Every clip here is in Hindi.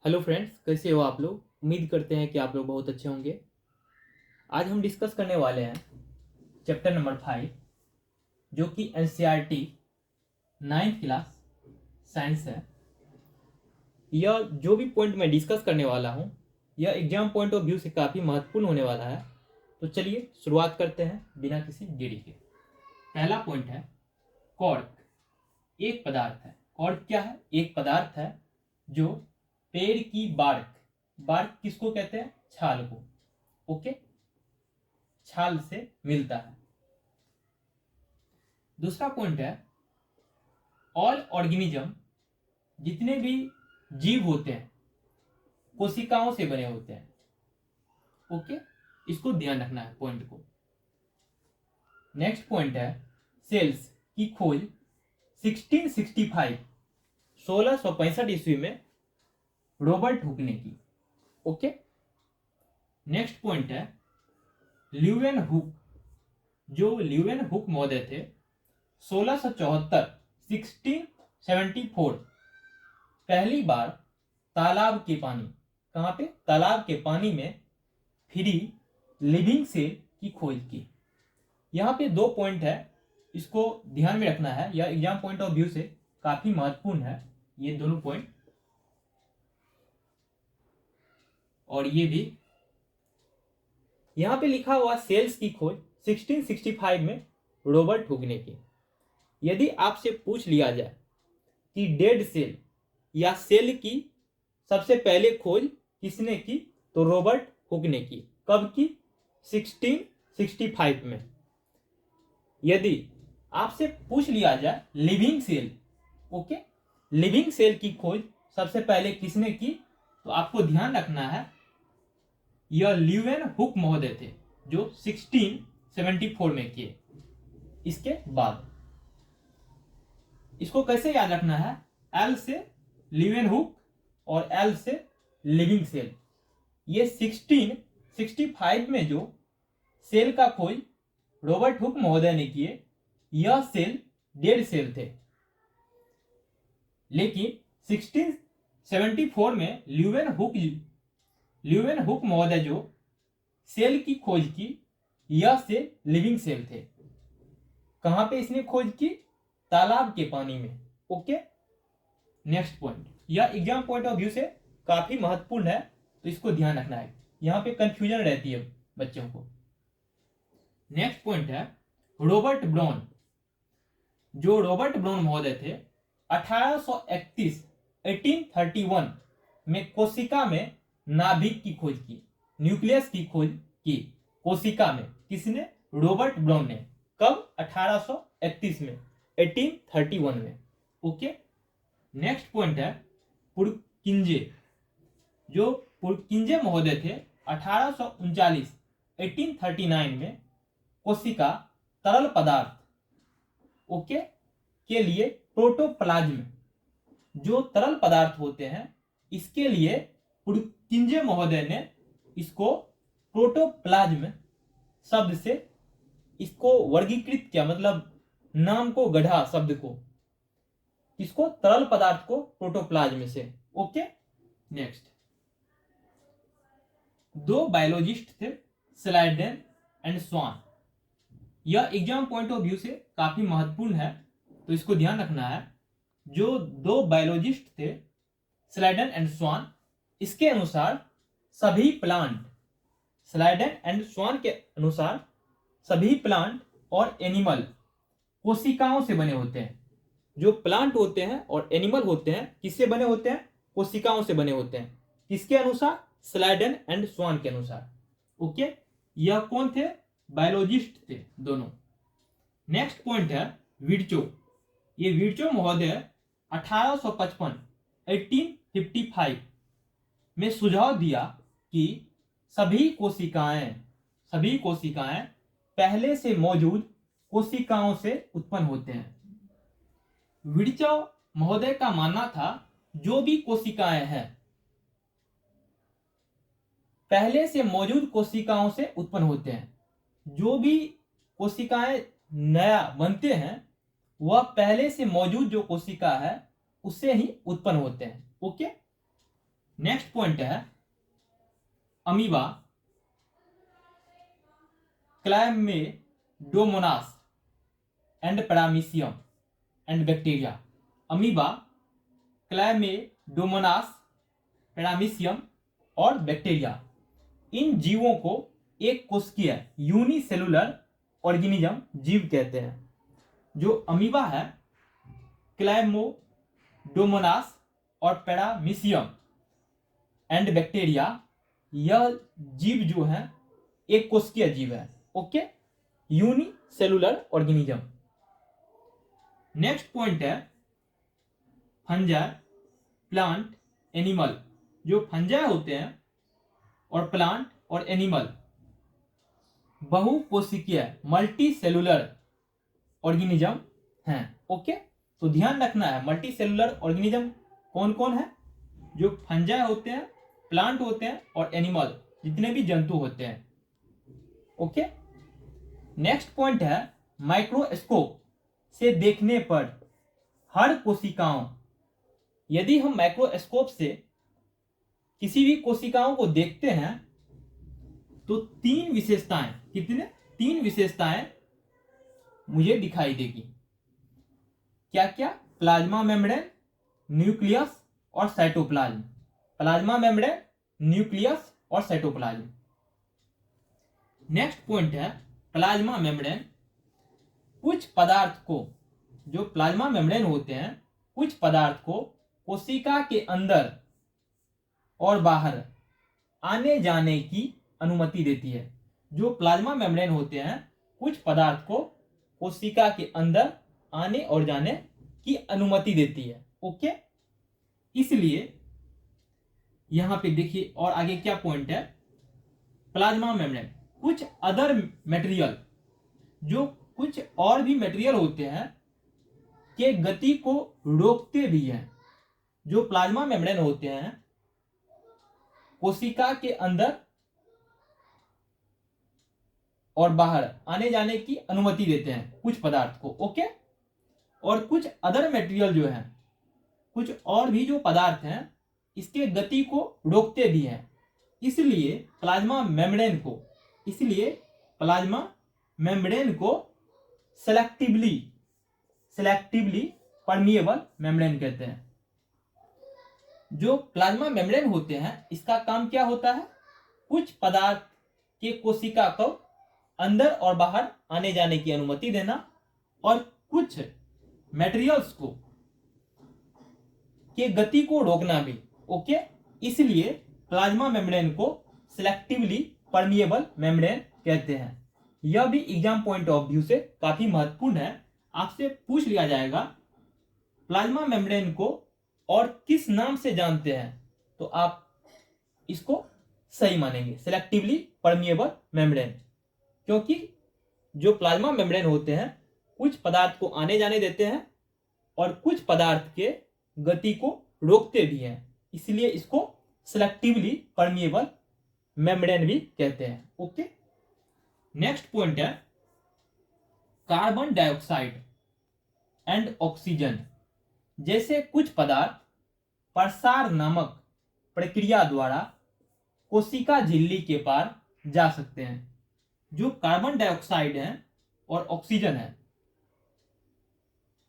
हेलो फ्रेंड्स, कैसे हो आप लोग। उम्मीद करते हैं कि आप लोग बहुत अच्छे होंगे। आज हम डिस्कस करने वाले हैं चैप्टर नंबर 5, जो कि एनसीईआरटी 9th क्लास साइंस है। यह जो भी पॉइंट मैं डिस्कस करने वाला हूँ, यह एग्जाम पॉइंट ऑफ व्यू से काफ़ी महत्वपूर्ण होने वाला है। तो चलिए शुरुआत करते हैं बिना किसी देरी के। पहला पॉइंट है कॉर्क। एक पदार्थ है। कॉर्क क्या है? एक पदार्थ है जो पेड़ की बार्क, बार्क किसको कहते हैं? छाल को। ओके, छाल से मिलता है। दूसरा पॉइंट है ऑल ऑर्गेनिज्म, जितने भी जीव होते हैं कोशिकाओं से बने होते हैं। ओके, इसको ध्यान रखना है पॉइंट को। नेक्स्ट पॉइंट है सेल्स की खोज 1665 1665 ईस्वी में रॉबर्ट हुक ने की। ओके, नेक्स्ट पॉइंट है ल्यूवेन हुक। जो ल्यूवेन हुक महोदय थे 1674 1674 पहली बार तालाब के पानी, कहां पे? तालाब के पानी में फ्री लिविंग सेल की खोज की। यहां पे दो पॉइंट है, इसको ध्यान में रखना है। यह एग्जाम पॉइंट ऑफ व्यू से काफी महत्वपूर्ण है, ये दोनों पॉइंट। और ये भी यहां पे लिखा हुआ सेल्स की खोज 1665 में रॉबर्ट हुक ने की। यदि आपसे पूछ लिया जाए कि डेड सेल या सेल की सबसे पहले खोज किसने की, तो रॉबर्ट हुक ने की। कब की? 1665 में। यदि आपसे पूछ लिया जाए living cell, okay, living cell की खोज सबसे पहले किसने की, तो आपको ध्यान रखना है यह ल्यूवेन हुक महोदय थे, जो 1674 में किए। इसके बाद इसको कैसे याद रखना है? एल से ल्यूवेन हुक और एल से लिविंग सेल। ये 1665 में जो सेल का खोज रॉबर्ट हुक महोदय ने किए, यह सेल डेड सेल थे। लेकिन 1674 में ल्यूवेन हुक महोदय जो सेल की खोज की, यह सेल लिविंग सेल थे। कहां पे इसने खोज की? तालाब के पानी में। ओके, नेक्स्ट पॉइंट, यह एग्जाम पॉइंट ऑफ व्यू से काफी महत्वपूर्ण है, तो इसको ध्यान रखना है। यहां पे कंफ्यूजन रहती है बच्चों को। नेक्स्ट पॉइंट है रॉबर्ट ब्राउन। जो रॉबर्ट ब्राउन महोदय थे 1831 1831 में कोशिका में नाभिक की खोज की, न्यूक्लियस की खोज की। कोशिका में किसने? रॉबर्ट ब्राउन ने। कब? 1831 में, 1831 में। ओके, नेक्स्ट पॉइंट है पुरकिंजे। जो पुरकिंजे महोदय थे 1839 1839 में कोशिका तरल पदार्थ, ओके, के लिए प्रोटोप्लाज्म, जो तरल पदार्थ होते हैं, इसके लिए पुरकिंजे महोदय ने इसको प्रोटोप्लाज्म शब्द से इसको वर्गीकृत किया, मतलब नाम को गढ़ा शब्द को, इसको तरल पदार्थ को प्रोटोप्लाज्म से। ओके, नेक्स्ट दो बायोलॉजिस्ट थे स्लाइडेन एंड स्वान। यह एग्जाम पॉइंट ऑफ व्यू से काफी महत्वपूर्ण है, तो इसको ध्यान रखना है। जो दो बायोलॉजिस्ट थे स्लाइडेन एंड स्वान, इसके अनुसार सभी प्लांट, स्लाइडेन एंड स्वान के अनुसार सभी प्लांट और एनिमल कोशिकाओं से बने होते हैं। जो प्लांट होते हैं और एनिमल होते हैं, किससे बने होते हैं? कोशिकाओं से बने होते हैं। किसके अनुसार? स्लाइडेन एंड स्वान के अनुसार। ओके, यह कौन थे? बायोलॉजिस्ट थे दोनों। नेक्स्ट पॉइंट है विर्चो। ये विर्चो महोदय 1855 1855 में सुझाव दिया कि सभी कोशिकाएं पहले से मौजूद कोशिकाओं से उत्पन्न होते हैं। विर्चो महोदय का मानना था जो भी कोशिकाएं हैं पहले से मौजूद कोशिकाओं से उत्पन्न होते हैं। जो भी कोशिकाएं नया बनते हैं वह पहले से मौजूद जो कोशिका है उससे ही उत्पन्न होते हैं। ओके, नेक्स्ट पॉइंट है amoeba, chlamydomonas and paramecium and bacteria. Amoeba, chlamydomonas, paramecium और बैक्टीरिया, इन जीवों को एक कोशिकीय यूनिसेलुलर ऑर्गेनिज्म जीव कहते हैं। जो अमीबा है, क्लैमिडोमोनास और पैरामीशियम एंड बैक्टीरिया, यह जीव जो है एक कोशिकीय जीव है। Okay, unicellular organism. Next point है फंजाई, प्लांट, एनिमल। जो फंजाई होते हैं और प्लांट और एनिमल बहुकोशिकीय मल्टी सेलुलर ऑर्गेनिज्म हैं। ओके, तो ध्यान रखना है मल्टी सेलुलर ऑर्गेनिज्म कौन कौन है। जो फंजाई होते हैं, प्लांट होते हैं और एनिमल, जितने भी जंतु होते हैं। ओके, नेक्स्ट पॉइंट है माइक्रोस्कोप से देखने पर हर कोशिकाओं, यदि हम माइक्रोस्कोप से किसी भी कोशिकाओं को देखते हैं तो तीन विशेषताएं, कितने, तीन विशेषताएं मुझे दिखाई देगी। क्या क्या? प्लाज्मा मेम्ब्रेन, न्यूक्लियस और साइटोप्लाज्म। प्लाज्मा मेम्ब्रेन, न्यूक्लियस और साइटोप्लाज्म। नेक्स्ट पॉइंट है प्लाज्मा मेम्ब्रेन। कुछ पदार्थ को, जो प्लाज्मा मेम्ब्रेन होते हैं, कुछ पदार्थ को कोशिका के अंदर और बाहर आने जाने की अनुमति देती है। जो प्लाज्मा मेम्ब्रेन होते हैं, कुछ पदार्थ को कोशिका के अंदर आने और जाने की अनुमति देती है। ओके, इसलिए यहां पे देखिए, और आगे क्या पॉइंट है, प्लाज्मा मेम्ब्रेन कुछ अदर मटेरियल, जो कुछ और भी मटेरियल होते हैं के गति को रोकते भी हैं। जो प्लाज्मा मेम्ब्रेन होते हैं कोशिका के अंदर और बाहर आने जाने की अनुमति देते हैं कुछ पदार्थ को। ओके, और कुछ अदर मटेरियल जो है, कुछ और भी जो पदार्थ हैं, इसके गति को रोकते भी हैं। इसलिए प्लाज्मा मेम्ब्रेन को सेलेक्टिवली परमिएबल मेम्ब्रेन कहते हैं। जो प्लाज्मा मेम्ब्रेन होते हैं, इसका काम क्या होता है, कुछ पदार्थ के कोशिका को अंदर और बाहर आने जाने की अनुमति देना और कुछ मटेरियल्स को के गति को रोकना भी। ओके, इसलिए प्लाज्मा मेम्ब्रेन को सिलेक्टिवली परमिएबल मेम्ब्रेन कहते हैं। यह भी एग्जाम पॉइंट ऑफ व्यू से काफी महत्वपूर्ण है। आपसे पूछ लिया जाएगा प्लाज्मा मेम्ब्रेन को और किस नाम से जानते हैं, तो आप इसको सही मानेंगे, सिलेक्टिवली परमिएबल मेम्ब्रेन। क्योंकि जो प्लाज्मा मेम्ब्रेन होते हैं कुछ पदार्थ को आने जाने देते हैं और कुछ पदार्थ के गति को रोकते भी हैं, इसलिए इसको सिलेक्टिवली परमिएबल मेम्ब्रेन भी कहते हैं। ओके, नेक्स्ट पॉइंट है कार्बन डाइऑक्साइड एंड ऑक्सीजन जैसे कुछ पदार्थ प्रसार नामक प्रक्रिया द्वारा कोशिका झिल्ली के पार जा सकते हैं। जो कार्बन डाइऑक्साइड है और ऑक्सीजन है,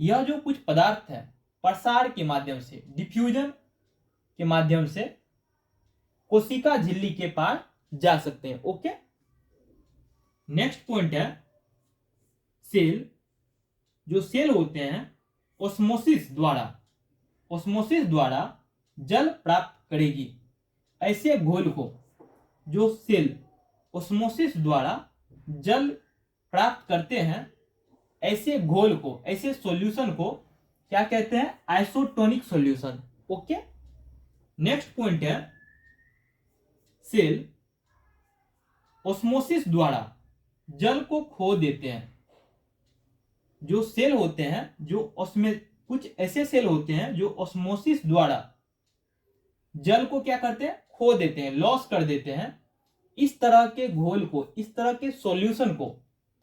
यह जो कुछ पदार्थ है प्रसार के माध्यम से, डिफ्यूजन के माध्यम से कोशिका झिल्ली के पार जा सकते हैं। ओके, नेक्स्ट पॉइंट है सेल। जो सेल होते हैं ऑस्मोसिस द्वारा जल प्राप्त करेगी। ऐसे घोल को, जो सेल ऑस्मोसिस द्वारा जल प्राप्त करते हैं, ऐसे घोल को, ऐसे सॉल्यूशन को क्या कहते हैं, isotonic solution. Okay, next point है सेल ऑस्मोसिस द्वारा जल को खो देते हैं। जो सेल होते हैं, जो उसमें कुछ ऐसे सेल होते हैं जो ऑस्मोसिस द्वारा जल को क्या करते हैं, खो देते हैं, लॉस कर देते हैं। इस तरह के घोल को, इस तरह के सॉल्यूशन को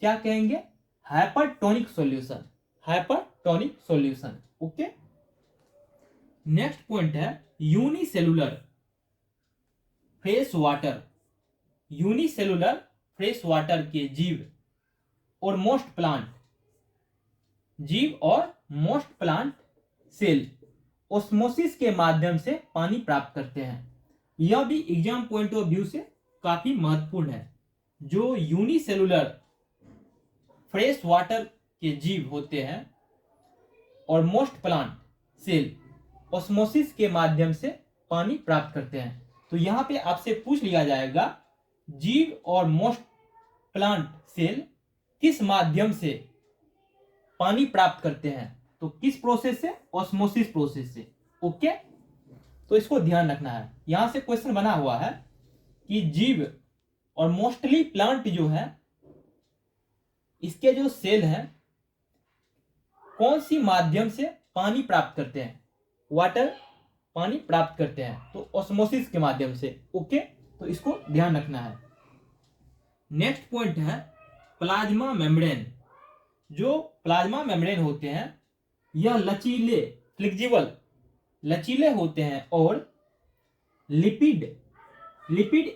क्या कहेंगे, hypertonic solution, hypertonic solution. Okay, next point है unicellular fresh water, unicellular fresh water के जीव और मोस्ट प्लांट, जीव और मोस्ट प्लांट सेल ऑस्मोसिस के माध्यम से पानी प्राप्त करते हैं। यह भी एग्जाम पॉइंट ऑफ व्यू से काफी महत्वपूर्ण है। जो यूनिसेलुलर फ्रेश वाटर के जीव होते हैं और मोस्ट प्लांट सेल ऑस्मोसिस के माध्यम से पानी प्राप्त करते हैं। तो यहां पे आपसे पूछ लिया जाएगा जीव और मोस्ट प्लांट सेल किस माध्यम से पानी प्राप्त करते हैं, तो किस प्रोसेस से, ऑस्मोसिस प्रोसेस से। ओके, तो इसको ध्यान रखना है। यहां से क्वेश्चन बना हुआ है कि जीव और मोस्टली प्लांट जो है इसके जो सेल हैं कौन सी माध्यम से पानी प्राप्त करते हैं, वाटर पानी प्राप्त करते हैं, तो ऑस्मोसिस के माध्यम से। ओके, तो इसको ध्यान रखना है। नेक्स्ट पॉइंट है प्लाज्मा मेम्ब्रेन। जो प्लाज्मा मेम्ब्रेन होते हैं यह लचीले, फ्लेक्सिबल, लचीले होते हैं और लिपिड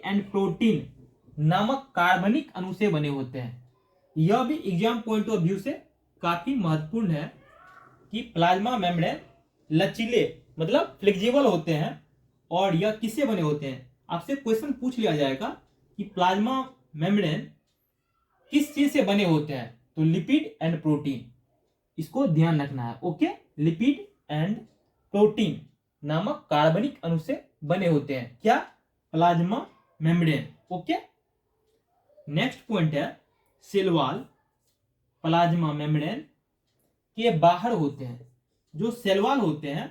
एंड प्रोटीन नामक कार्बनिक अणु से बने होते हैं। यह भी एग्जाम पॉइंट ऑफ व्यू से काफी महत्वपूर्ण है कि प्लाज्मा मेम्ब्रेन लचीले मतलब फ्लेक्सिबल होते हैं और यह किससे बने होते हैं। आपसे क्वेश्चन पूछ लिया जाएगा कि प्लाज्मा मेम्ब्रेन किस चीज से बने होते हैं, तो लिपिड एंड प्रोटीन, इसको ध्यान रखना है। ओके, लिपिड एंड प्रोटीन नामक कार्बनिक अणु से बने होते हैं क्या, plasma membrane. Okay, next point है सेल वॉल प्लाज्मा मेम्ब्रेन के बाहर होते हैं। जो सेल वॉल होते हैं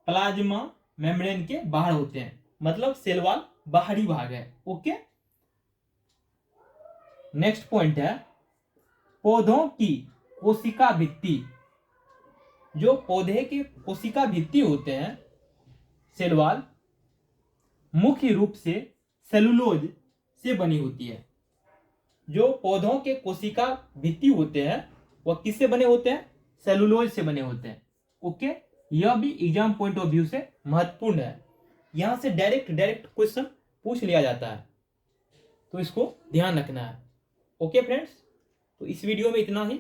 प्लाज्मा मेम्ब्रेन के बाहर होते हैं, मतलब सेल वॉल बाहरी भाग है। ओके, नेक्स्ट पॉइंट है पौधों की कोशिका भित्ति। जो पौधे के कोशिका भित्ति होते हैं सेल वॉल मुख्य रूप से सेलुलोज से बनी होती है। जो पौधों के कोशिका भित्ति होते हैं वह किससे बने होते हैं, सेलुलोज से बने होते हैं। ओके, यह भी एग्जाम पॉइंट ऑफ व्यू से महत्वपूर्ण है। यहां से डायरेक्ट क्वेश्चन पूछ लिया जाता है, तो इसको ध्यान रखना है। ओके फ्रेंड्स, तो इस वीडियो में इतना ही।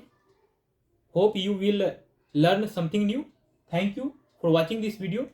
Hope you will learn something new. Thank you for watching this video.